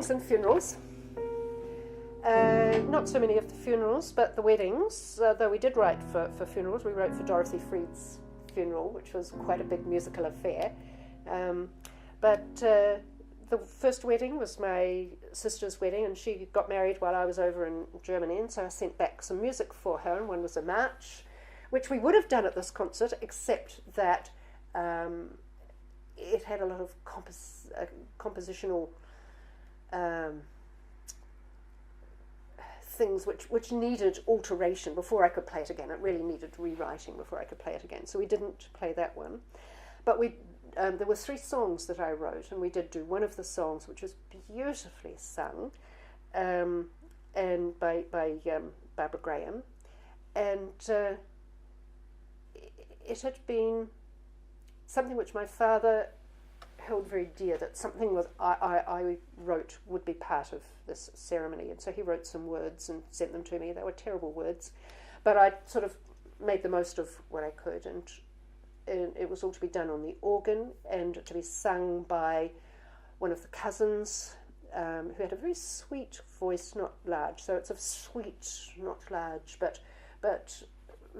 weddings and funerals. Not so many of the funerals, but the weddings, though we did write for funerals. We wrote for Dorothy Freed's funeral, which was quite a big musical affair. But the first wedding was my sister's wedding, and she got married while I was over in Germany, and so I sent back some music for her, and one was a march, which we would have done at this concert, except that it had a lot of compositional things which needed alteration before I could play it again. It really needed rewriting before I could play it again, so we didn't play that one. But we there were 3 songs that I wrote, and we did do one of the songs, which was beautifully sung, and by Barbara Graham, and it had been something which my father held very dear, that something was I wrote would be part of this ceremony, and so he wrote some words and sent them to me. They were terrible words, but I sort of made the most of what I could, and it was all to be done on the organ and to be sung by one of the cousins, who had a very sweet voice, not large, so it's a sweet, not large, but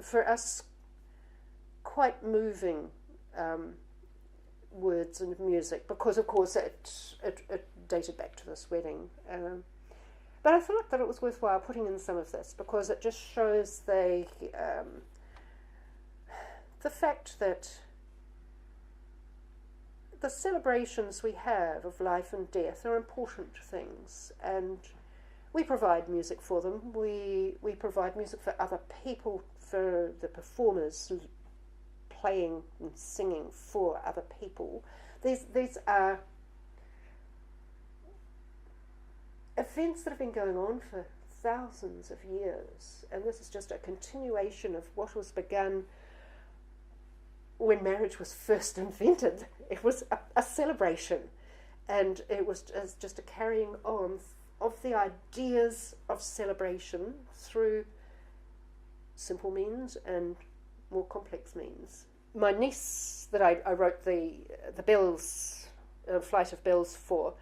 for us quite moving words and music, because of course it dated back to this wedding. But I thought that it was worthwhile putting in some of this, because it just shows the fact that the celebrations we have of life and death are important things, and we provide music for them. We provide music for other people, for the performers who playing and singing for other people. These are events that have been going on for thousands of years, and this is just a continuation of what was begun when marriage was first invented. It was a celebration, and it was just a carrying on of the ideas of celebration through simple means and more complex means. My niece that I wrote the bells, Flight of Bells for,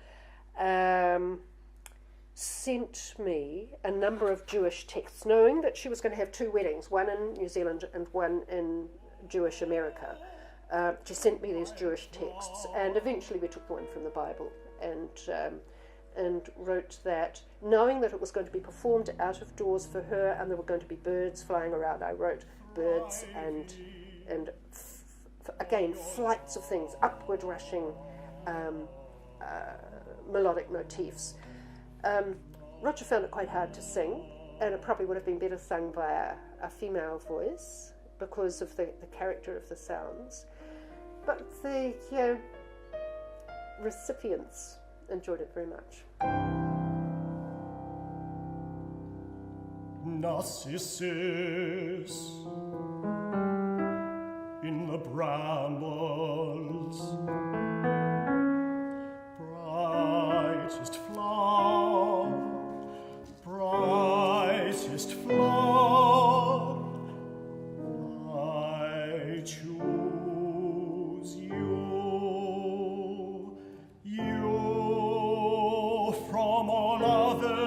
sent me a number of Jewish texts, knowing that she was going to have 2 weddings, one in New Zealand and one in Jewish America. She sent me these Jewish texts, and eventually we took one from the Bible and wrote that, knowing that it was going to be performed out of doors for her, and there were going to be birds flying around. I wrote birds and again flights of things, upward rushing melodic motifs. Roger found it quite hard to sing, and it probably would have been better sung by a female voice because of the character of the sounds, but the recipients enjoyed it very much. Narcissus in the brambles, brightest flower, brightest flower, I choose you from all others.